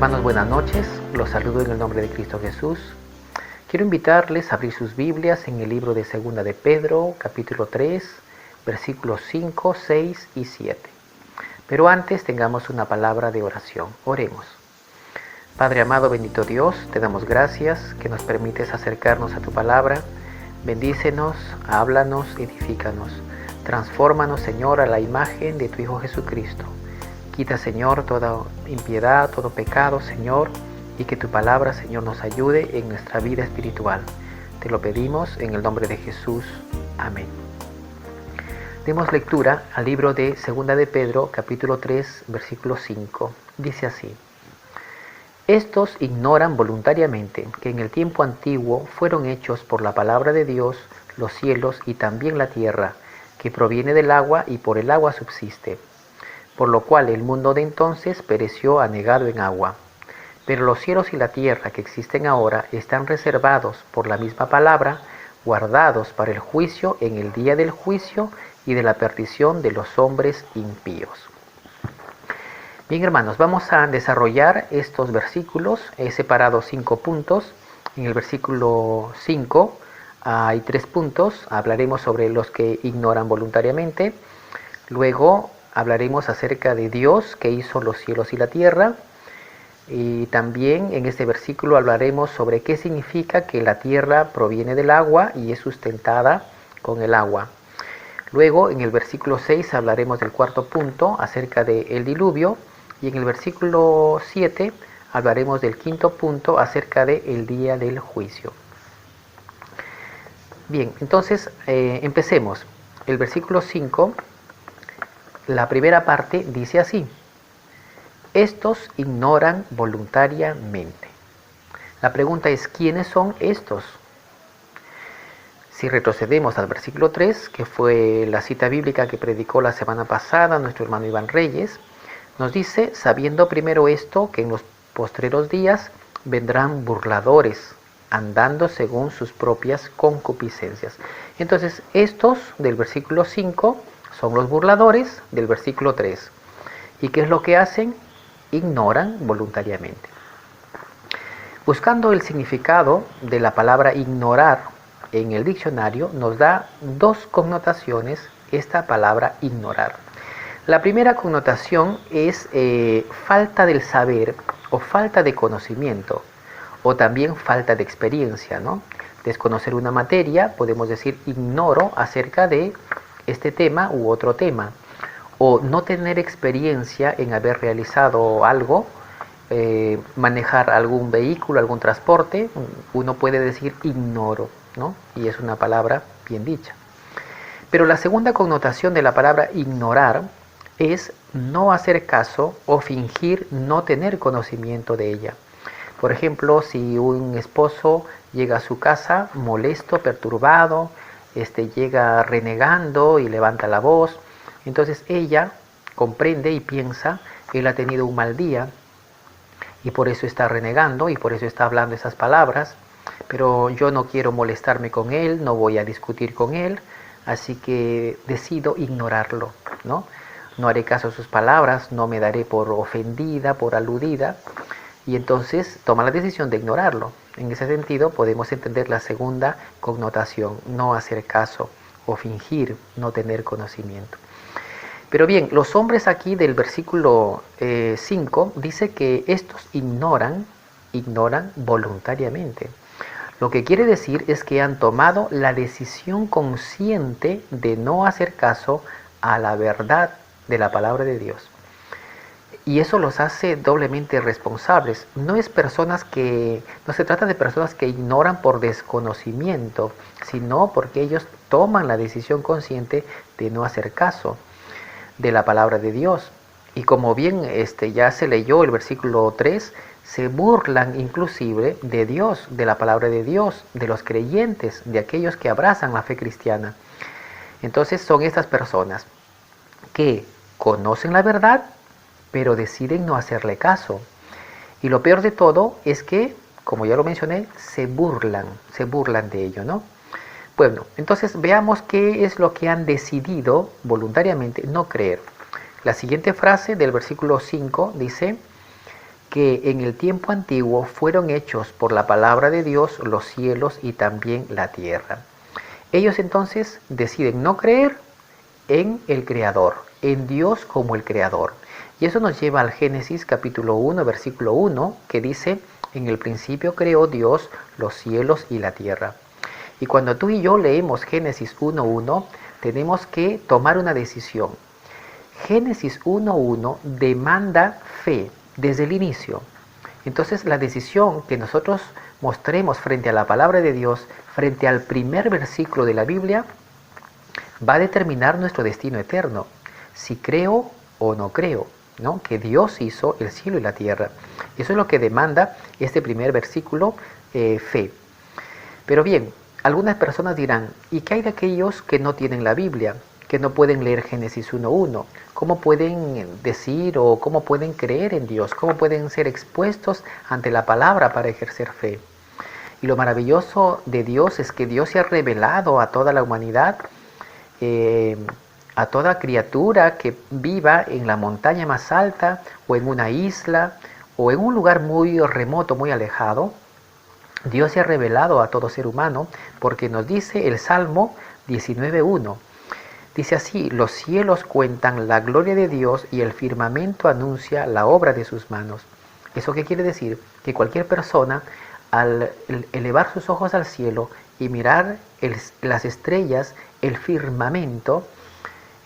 Hermanos, buenas noches. Los saludo en el nombre de Cristo Jesús. Quiero invitarles a abrir sus Biblias en el libro de Segunda de Pedro, capítulo 3, versículos 5, 6 y 7. Pero antes tengamos una palabra de oración. Oremos. Padre amado, bendito Dios, te damos gracias que nos permites acercarnos a tu palabra. Bendícenos, háblanos, edifícanos. Transfórmanos, Señor, a la imagen de tu Hijo Jesucristo. Quita, Señor, toda impiedad, todo pecado, Señor, y que tu palabra, Señor, nos ayude en nuestra vida espiritual. Te lo pedimos en el nombre de Jesús. Amén. Demos lectura al libro de Segunda de Pedro, capítulo 3, versículo 5. Dice así: Estos ignoran voluntariamente que en el tiempo antiguo fueron hechos por la palabra de Dios los cielos y también la tierra, que proviene del agua y por el agua subsiste. Por lo cual el mundo de entonces pereció anegado en agua. Pero los cielos y la tierra que existen ahora están reservados por la misma palabra, guardados para el juicio en el día del juicio y de la perdición de los hombres impíos. Bien, hermanos, vamos a desarrollar estos versículos. He separado 5 puntos. En el versículo 5 hay 3 puntos. Hablaremos sobre los que ignoran voluntariamente. Luego hablaremos acerca de Dios que hizo los cielos y la tierra. Y también en este versículo hablaremos sobre qué significa que la tierra proviene del agua y es sustentada con el agua. Luego en el versículo 6 hablaremos del cuarto punto acerca del diluvio. Y en el versículo 7 hablaremos del quinto punto acerca del día del juicio. Bien, entonces empecemos. El versículo 5. La primera parte dice así: estos ignoran voluntariamente. La pregunta es, ¿quiénes son estos? Si retrocedemos al versículo 3, que fue la cita bíblica que predicó la semana pasada nuestro hermano Iván Reyes, nos dice: sabiendo primero esto, que en los postreros días vendrán burladores, andando según sus propias concupiscencias. Entonces, estos del versículo 5 son los burladores del versículo 3. ¿Y qué es lo que hacen? Ignoran voluntariamente. Buscando el significado de la palabra ignorar en el diccionario, nos da 2 connotaciones esta palabra ignorar. La primera connotación es falta del saber o falta de conocimiento, o también falta de experiencia, ¿no? Desconocer una materia, podemos decir ignoro acerca de este tema u otro tema, o no tener experiencia en haber realizado algo, manejar algún vehículo, algún transporte, uno puede decir ignoro, ¿no? Y es una palabra bien dicha. Pero la segunda connotación de la palabra ignorar es no hacer caso o fingir no tener conocimiento de ella. Por ejemplo, si un esposo llega a su casa molesto, perturbado, llega renegando y levanta la voz, entonces ella comprende y piensa que él ha tenido un mal día y por eso está renegando y por eso está hablando esas palabras, pero yo no quiero molestarme con él, no voy a discutir con él, así que decido ignorarlo, ¿no? No haré caso a sus palabras, no me daré por ofendida, por aludida, y entonces toma la decisión de ignorarlo. En ese sentido podemos entender la segunda connotación, no hacer caso o fingir no tener conocimiento. Pero bien, los hombres aquí del versículo 5 dice que estos ignoran voluntariamente. Lo que quiere decir es que han tomado la decisión consciente de no hacer caso a la verdad de la palabra de Dios. Y eso los hace doblemente responsables. No se trata de personas que ignoran por desconocimiento, sino porque ellos toman la decisión consciente de no hacer caso de la palabra de Dios. Y como bien ya se leyó el versículo 3, se burlan inclusive de Dios, de la palabra de Dios, de los creyentes, de aquellos que abrazan la fe cristiana. Entonces son estas personas que conocen la verdad, pero deciden no hacerle caso. Y lo peor de todo es que, como ya lo mencioné, se burlan de ello, ¿no? Bueno, entonces veamos qué es lo que han decidido voluntariamente no creer. La siguiente frase del versículo 5 dice que en el tiempo antiguo fueron hechos por la palabra de Dios los cielos y también la tierra. Ellos entonces deciden no creer en el Creador, en Dios como el Creador. Y eso nos lleva al Génesis capítulo 1, versículo 1, que dice: en el principio creó Dios los cielos y la tierra. Y cuando tú y yo leemos Génesis 1.1, tenemos que tomar una decisión. Génesis 1.1 demanda fe desde el inicio. Entonces la decisión que nosotros mostremos frente a la palabra de Dios, frente al primer versículo de la Biblia, va a determinar nuestro destino eterno. Si creo o no creo, ¿no? Que Dios hizo el cielo y la tierra. Eso es lo que demanda este primer versículo, fe. Pero bien, algunas personas dirán: ¿y qué hay de aquellos que no tienen la Biblia, que no pueden leer Génesis 1.1? ¿Cómo pueden decir o cómo pueden creer en Dios? ¿Cómo pueden ser expuestos ante la palabra para ejercer fe? Y lo maravilloso de Dios es que Dios se ha revelado a toda la humanidad, a toda criatura que viva en la montaña más alta o en una isla o en un lugar muy remoto, muy alejado. Dios se ha revelado a todo ser humano, porque nos dice el Salmo 19.1. Dice así: los cielos cuentan la gloria de Dios y el firmamento anuncia la obra de sus manos. ¿Eso qué quiere decir? Que cualquier persona, al elevar sus ojos al cielo y mirar las estrellas, el firmamento,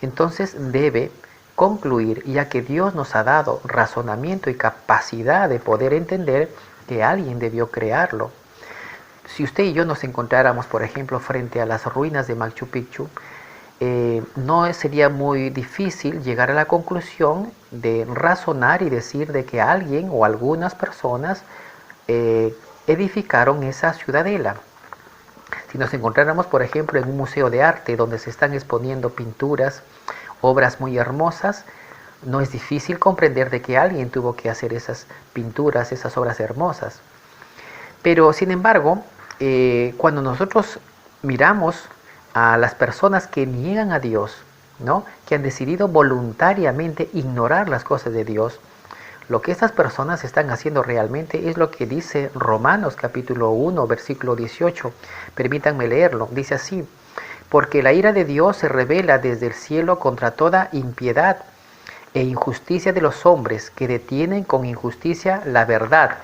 entonces debe concluir, ya que Dios nos ha dado razonamiento y capacidad de poder entender, que alguien debió crearlo. Si usted y yo nos encontráramos, por ejemplo, frente a las ruinas de Machu Picchu, no sería muy difícil llegar a la conclusión de razonar y decir de que alguien o algunas personas edificaron esa ciudadela. Si nos encontráramos, por ejemplo, en un museo de arte donde se están exponiendo pinturas, obras muy hermosas, no es difícil comprender de que alguien tuvo que hacer esas pinturas, esas obras hermosas. Pero, sin embargo, cuando nosotros miramos a las personas que niegan a Dios, ¿no? Que han decidido voluntariamente ignorar las cosas de Dios, lo que estas personas están haciendo realmente es lo que dice Romanos capítulo 1, versículo 18. Permítanme leerlo. Dice así: porque la ira de Dios se revela desde el cielo contra toda impiedad e injusticia de los hombres, que detienen con injusticia la verdad.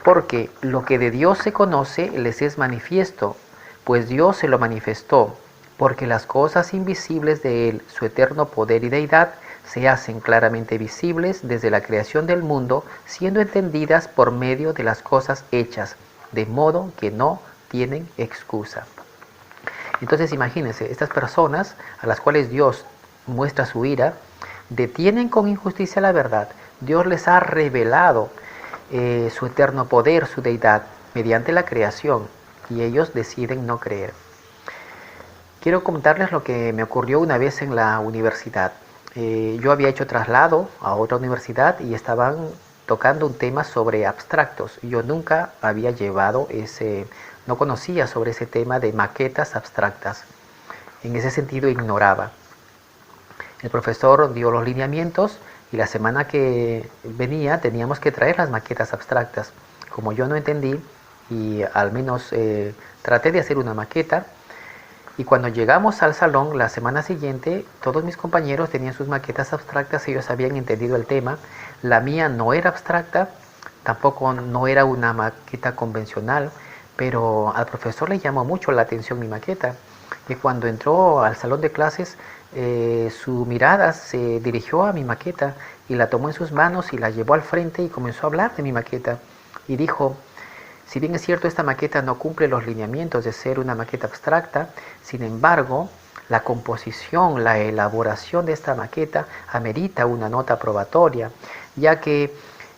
Porque lo que de Dios se conoce les es manifiesto, pues Dios se lo manifestó, porque las cosas invisibles de Él, su eterno poder y deidad, se hacen claramente visibles desde la creación del mundo, siendo entendidas por medio de las cosas hechas, de modo que no tienen excusa. Entonces imagínense, estas personas a las cuales Dios muestra su ira, detienen con injusticia la verdad. Dios les ha revelado su eterno poder, su deidad, mediante la creación, y ellos deciden no creer. Quiero contarles lo que me ocurrió una vez en la universidad. Yo había hecho traslado a otra universidad y estaban tocando un tema sobre abstractos. Yo nunca había llevado no conocía sobre ese tema de maquetas abstractas. En ese sentido ignoraba. El profesor dio los lineamientos y la semana que venía teníamos que traer las maquetas abstractas. Como yo no entendí y al menos traté de hacer una maqueta, y cuando llegamos al salón la semana siguiente, todos mis compañeros tenían sus maquetas abstractas, ellos habían entendido el tema. La mía no era abstracta, tampoco no era una maqueta convencional, pero al profesor le llamó mucho la atención mi maqueta. Y cuando entró al salón de clases, su mirada se dirigió a mi maqueta y la tomó en sus manos y la llevó al frente y comenzó a hablar de mi maqueta. Y dijo: si bien es cierto, esta maqueta no cumple los lineamientos de ser una maqueta abstracta, sin embargo, la composición, la elaboración de esta maqueta amerita una nota probatoria, ya que,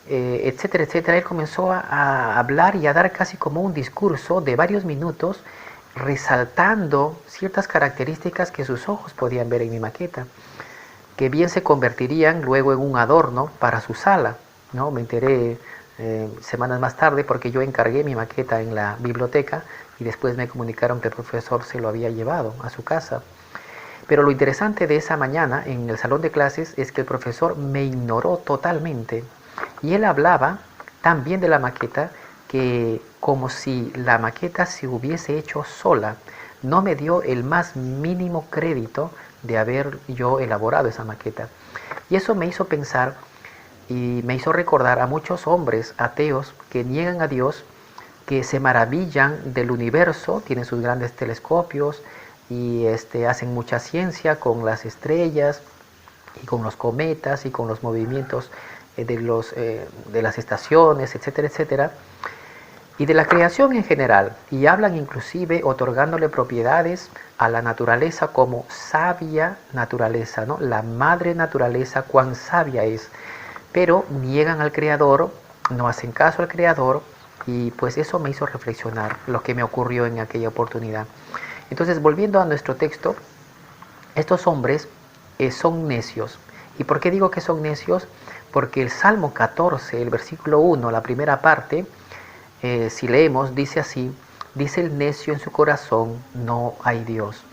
etcétera, etcétera. Él comenzó a hablar y a dar casi como un discurso de varios minutos, resaltando ciertas características que sus ojos podían ver en mi maqueta, que bien se convertirían luego en un adorno para su sala, ¿no? Me enteré semanas más tarde, porque yo encargué mi maqueta en la biblioteca y después me comunicaron que el profesor se lo había llevado a su casa. Pero lo interesante de esa mañana en el salón de clases es que el profesor me ignoró totalmente Y él hablaba tan bien de la maqueta que como si la maqueta se hubiese hecho sola, no me dio el más mínimo crédito de haber yo elaborado esa maqueta. Y eso me hizo pensar y me hizo recordar a muchos hombres ateos que niegan a Dios, que se maravillan del universo, tienen sus grandes telescopios y hacen mucha ciencia con las estrellas y con los cometas y con los movimientos de las estaciones, etcétera, etcétera, y de la creación en general, y hablan inclusive otorgándole propiedades a la naturaleza como sabia naturaleza, ¿no? La madre naturaleza, cuán sabia es, pero niegan al Creador, no hacen caso al Creador, y pues eso me hizo reflexionar lo que me ocurrió en aquella oportunidad. Entonces, volviendo a nuestro texto, estos hombres son necios. ¿Y por qué digo que son necios? Porque el Salmo 14, el versículo 1, la primera parte, si leemos, dice así: dice el necio en su corazón, no hay Dios.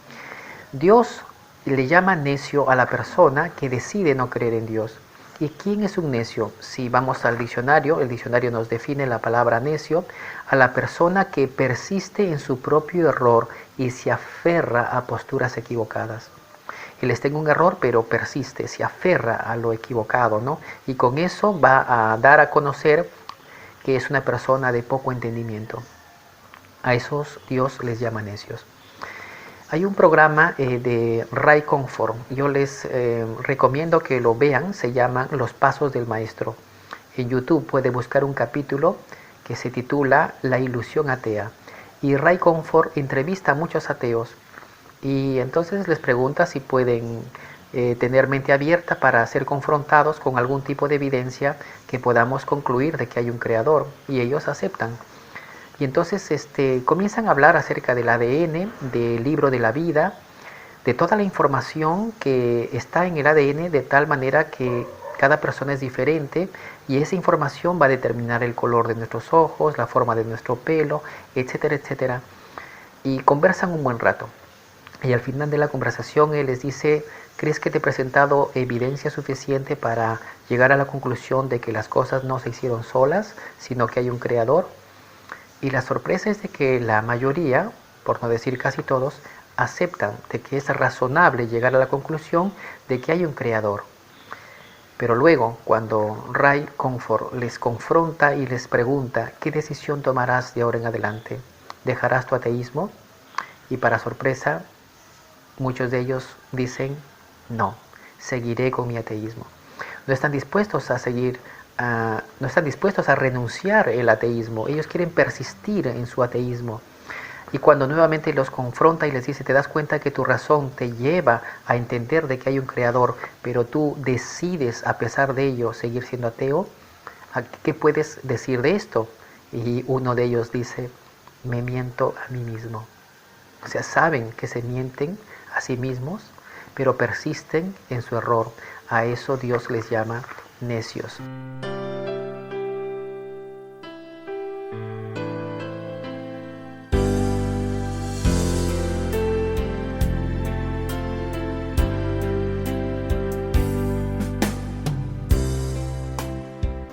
Dios le llama necio a la persona que decide no creer en Dios. ¿Y quién es un necio? Si vamos al diccionario, el diccionario nos define la palabra necio: a la persona que persiste en su propio error y se aferra a posturas equivocadas. Él está en un error, pero persiste, se aferra a lo equivocado, ¿no? Y con eso va a dar a conocer que es una persona de poco entendimiento. A esos Dios les llama necios. Hay un programa de Ray Comfort, yo les recomiendo que lo vean, se llama Los Pasos del Maestro. En YouTube puede buscar un capítulo que se titula La ilusión atea. Y Ray Comfort entrevista a muchos ateos y entonces les pregunta si pueden tener mente abierta para ser confrontados con algún tipo de evidencia que podamos concluir de que hay un creador, y ellos aceptan. Y entonces comienzan a hablar acerca del ADN, del libro de la vida, de toda la información que está en el ADN, de tal manera que cada persona es diferente y esa información va a determinar el color de nuestros ojos, la forma de nuestro pelo, etcétera, etcétera. Y conversan un buen rato. Y al final de la conversación él les dice: ¿crees que te he presentado evidencia suficiente para llegar a la conclusión de que las cosas no se hicieron solas, sino que hay un creador? Y la sorpresa es de que la mayoría, por no decir casi todos, aceptan de que es razonable llegar a la conclusión de que hay un creador. Pero luego, cuando Ray Comfort les confronta y les pregunta: ¿qué decisión tomarás de ahora en adelante? ¿Dejarás tu ateísmo? Y para sorpresa, muchos de ellos dicen: no, seguiré con mi ateísmo. No están dispuestos a seguir, no están dispuestos a renunciar el ateísmo. Ellos quieren persistir en su ateísmo. Y cuando nuevamente los confronta y les dice: te das cuenta que tu razón te lleva a entender de que hay un creador, pero tú decides a pesar de ello seguir siendo ateo, ¿qué puedes decir de esto? Y uno de ellos dice: me miento a mí mismo. O sea, saben que se mienten a sí mismos, pero persisten en su error. A eso Dios les llama necios.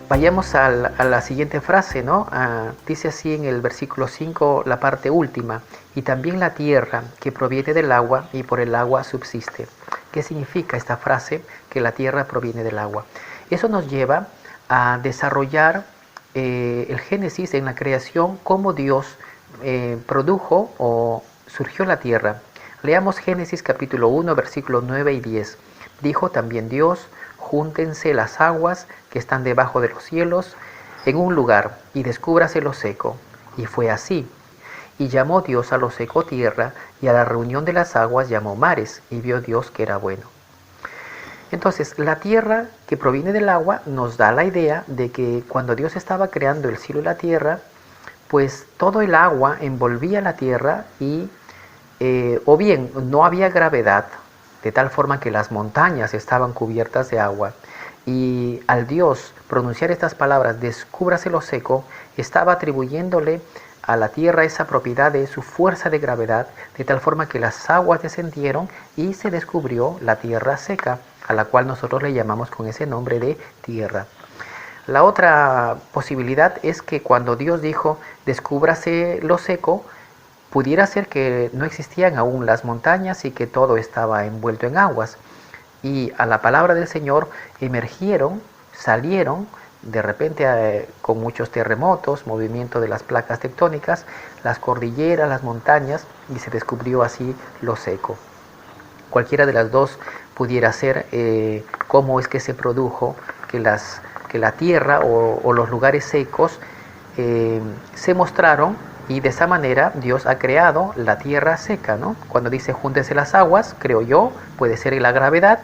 Vayamos a la siguiente frase, ¿no? Dice así en el versículo 5, la parte última: y también la tierra que proviene del agua y por el agua subsiste. ¿Qué significa esta frase, que la tierra proviene del agua? Eso nos lleva a desarrollar el Génesis en la creación, cómo Dios produjo o surgió la tierra. Leamos Génesis capítulo 1, versículos 9 y 10. Dijo también Dios: júntense las aguas que están debajo de los cielos en un lugar, y descúbrase lo seco. Y fue así. Y llamó Dios a lo seco tierra, y a la reunión de las aguas llamó mares, y vio Dios que era bueno. Entonces, la tierra que proviene del agua nos da la idea de que cuando Dios estaba creando el cielo y la tierra, pues todo el agua envolvía la tierra y o bien no había gravedad, de tal forma que las montañas estaban cubiertas de agua. Y al Dios pronunciar estas palabras, descúbrase lo seco, estaba atribuyéndole a la tierra esa propiedad de su fuerza de gravedad, de tal forma que las aguas descendieron y se descubrió la tierra seca, a la cual nosotros le llamamos con ese nombre de tierra. La otra posibilidad es que cuando Dios dijo, descúbrase lo seco, pudiera ser que no existían aún las montañas y que todo estaba envuelto en aguas. Y a la palabra del Señor emergieron, salieron, de repente con muchos terremotos, movimiento de las placas tectónicas, las cordilleras, las montañas, y se descubrió así lo seco. Cualquiera de las dos pudiera ser cómo es que se produjo que la tierra o los lugares secos se mostraron, y de esa manera Dios ha creado la tierra seca, ¿no? Cuando dice júntense las aguas, creo yo, puede ser la gravedad,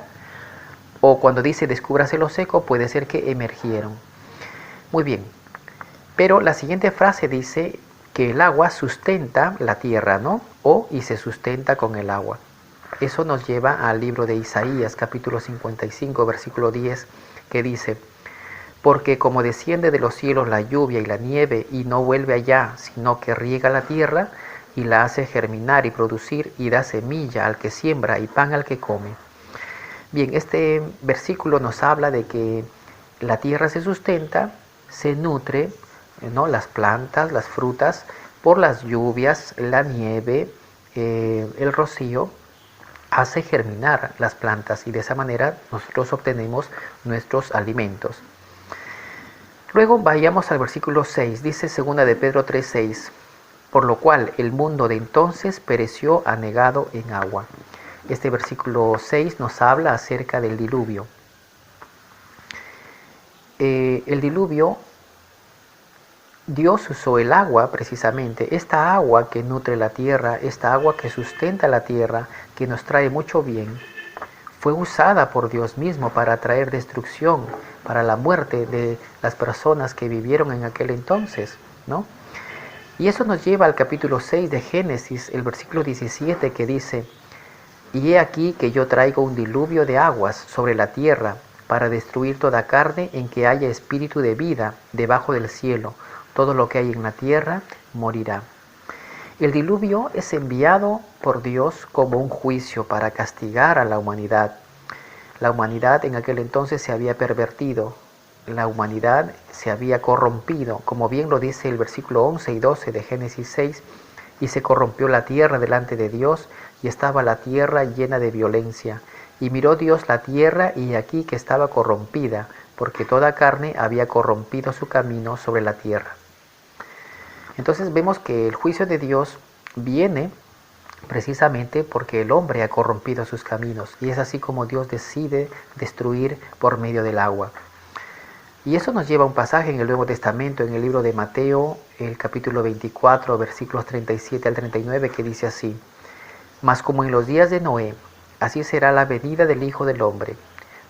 o cuando dice descúbrase lo seco, puede ser que emergieron. Muy bien, pero la siguiente frase dice que el agua sustenta la tierra, ¿no? Y se sustenta con el agua. Eso nos lleva al libro de Isaías, capítulo 55, versículo 10, que dice: porque como desciende de los cielos la lluvia y la nieve, y no vuelve allá, sino que riega la tierra, y la hace germinar y producir, y da semilla al que siembra y pan al que come. Bien, este versículo nos habla de que la tierra se sustenta, se nutre, ¿no? Las plantas, las frutas, por las lluvias, la nieve, el rocío, hace germinar las plantas, y de esa manera nosotros obtenemos nuestros alimentos. Luego vayamos al versículo 6, dice 2 de Pedro 3:6, por lo cual el mundo de entonces pereció anegado en agua. Este versículo 6 nos habla acerca del diluvio. El diluvio, Dios usó el agua precisamente, esta agua que nutre la tierra, esta agua que sustenta la tierra, que nos trae mucho bien, fue usada por Dios mismo para traer destrucción, para la muerte de las personas que vivieron en aquel entonces, ¿no? Y eso nos lleva al capítulo 6 de Génesis, el versículo 17, que dice: y he aquí que yo traigo un diluvio de aguas sobre la tierra para destruir toda carne en que haya espíritu de vida debajo del cielo. Todo lo que hay en la tierra morirá. El diluvio es enviado por Dios como un juicio para castigar a la humanidad. La humanidad en aquel entonces se había pervertido, la humanidad se había corrompido, como bien lo dice el versículo 11 y 12 de Génesis 6, y se corrompió la tierra delante de Dios, y estaba la tierra llena de violencia. Y miró Dios la tierra, y aquí que estaba corrompida, porque toda carne había corrompido su camino sobre la tierra. Entonces vemos que el juicio de Dios viene precisamente porque el hombre ha corrompido sus caminos, y es así como Dios decide destruir por medio del agua. Y eso nos lleva a un pasaje en el Nuevo Testamento, en el libro de Mateo, el capítulo 24, versículos 37 al 39, que dice así: mas como en los días de Noé, así será la venida del Hijo del Hombre,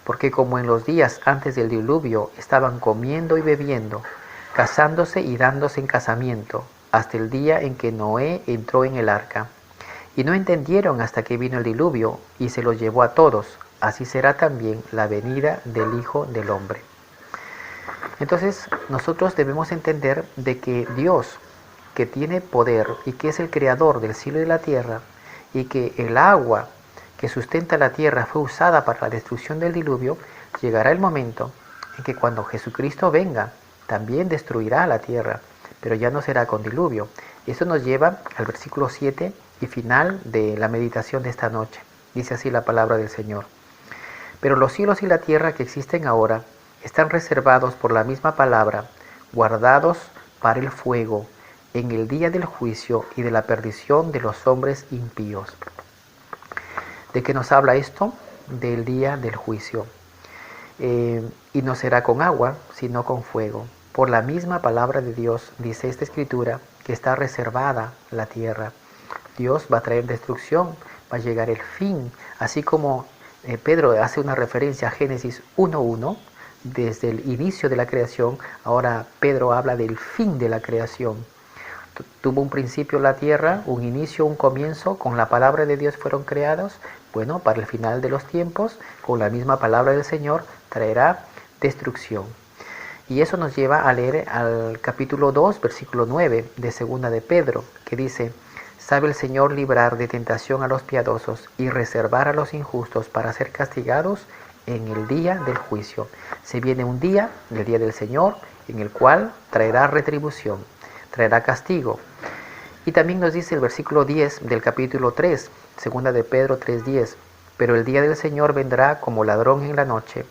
porque como en los días antes del diluvio estaban comiendo y bebiendo, casándose y dándose en casamiento, hasta el día en que Noé entró en el arca. Y no entendieron hasta que vino el diluvio y se los llevó a todos. Así será también la venida del Hijo del Hombre. Entonces nosotros debemos entender de que Dios, que tiene poder y que es el creador del cielo y de la tierra, y que el agua que sustenta la tierra fue usada para la destrucción del diluvio, llegará el momento en que cuando Jesucristo venga, también destruirá la tierra, pero ya no será con diluvio. Eso nos lleva al versículo 7 y final de la meditación de esta noche. Dice así la palabra del Señor: pero los cielos y la tierra que existen ahora están reservados por la misma palabra, guardados para el fuego, en el día del juicio y de la perdición de los hombres impíos. ¿De qué nos habla esto? Del día del juicio. Y no será con agua, sino con fuego. Por la misma palabra de Dios, dice esta escritura, que está reservada la tierra. Dios va a traer destrucción, va a llegar el fin. Así como Pedro hace una referencia a Génesis 1:1, desde el inicio de la creación, ahora Pedro habla del fin de la creación. Tuvo un principio la tierra, un inicio, un comienzo, con la palabra de Dios fueron creados. Bueno, para el final de los tiempos, con la misma palabra del Señor, traerá destrucción. Y eso nos lleva a leer al capítulo 2, versículo 9 de 2 de Pedro, que dice: sabe el Señor librar de tentación a los piadosos y reservar a los injustos para ser castigados en el día del juicio. Se viene un día, el día del Señor, en el cual traerá retribución, traerá castigo. Y también nos dice el versículo 10 del capítulo 3, segunda de Pedro 3:10, pero el día del Señor vendrá como ladrón en la noche,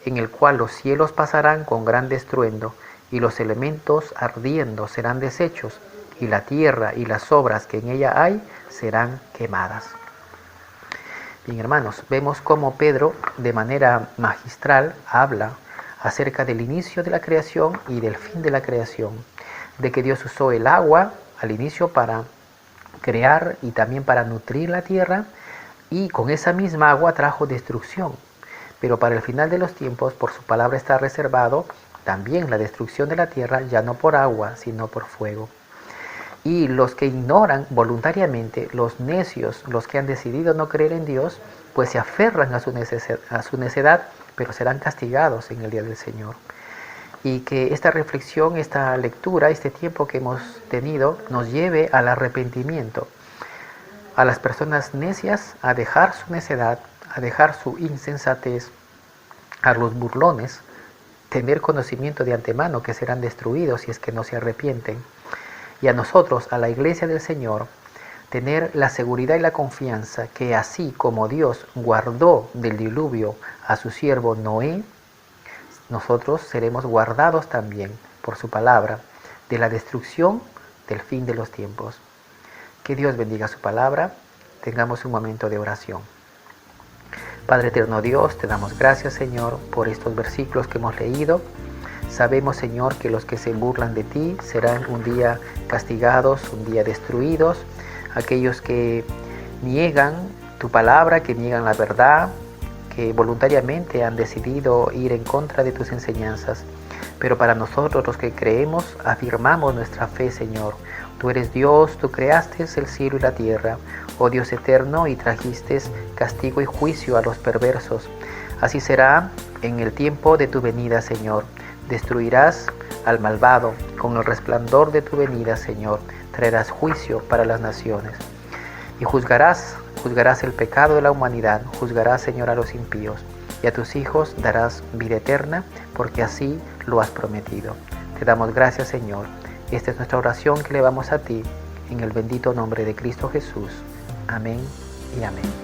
en el cual los cielos pasarán con gran estruendo, y los elementos ardiendo serán deshechos, y la tierra y las obras que en ella hay serán quemadas. Bien, hermanos, vemos cómo Pedro de manera magistral habla acerca del inicio de la creación y del fin de la creación, de que Dios usó el agua al inicio para crear y también para nutrir la tierra, y con esa misma agua trajo destrucción. Pero para el final de los tiempos, por su palabra está reservado también la destrucción de la tierra, ya no por agua, sino por fuego. Y los que ignoran voluntariamente, los necios, los que han decidido no creer en Dios, pues se aferran a su necedad, pero serán castigados en el día del Señor. Y que esta reflexión, esta lectura, este tiempo que hemos tenido, nos lleve al arrepentimiento. A las personas necias a dejar su necedad, a dejar su insensatez, a los burlones, tener conocimiento de antemano que serán destruidos si es que no se arrepienten. Y a nosotros, a la iglesia del Señor, tener la seguridad y la confianza que así como Dios guardó del diluvio a su siervo Noé, nosotros seremos guardados también por su palabra de la destrucción del fin de los tiempos. Que Dios bendiga su palabra. Tengamos un momento de oración. Padre eterno Dios, te damos gracias, Señor, por estos versículos que hemos leído. Sabemos, Señor, que los que se burlan de ti serán un día castigados, un día destruidos. Aquellos que niegan tu palabra, que niegan la verdad, que voluntariamente han decidido ir en contra de tus enseñanzas. Pero para nosotros, los que creemos, afirmamos nuestra fe, Señor. Tú eres Dios, tú creaste el cielo y la tierra, oh Dios eterno, y trajiste castigo y juicio a los perversos. Así será en el tiempo de tu venida, Señor. Destruirás al malvado con el resplandor de tu venida, Señor. Traerás juicio para las naciones. Y juzgarás el pecado de la humanidad. Juzgarás, Señor, a los impíos. Y a tus hijos darás vida eterna, porque así lo has prometido. Te damos gracias, Señor. Esta es nuestra oración que elevamos a ti, en el bendito nombre de Cristo Jesús. Amén y amén.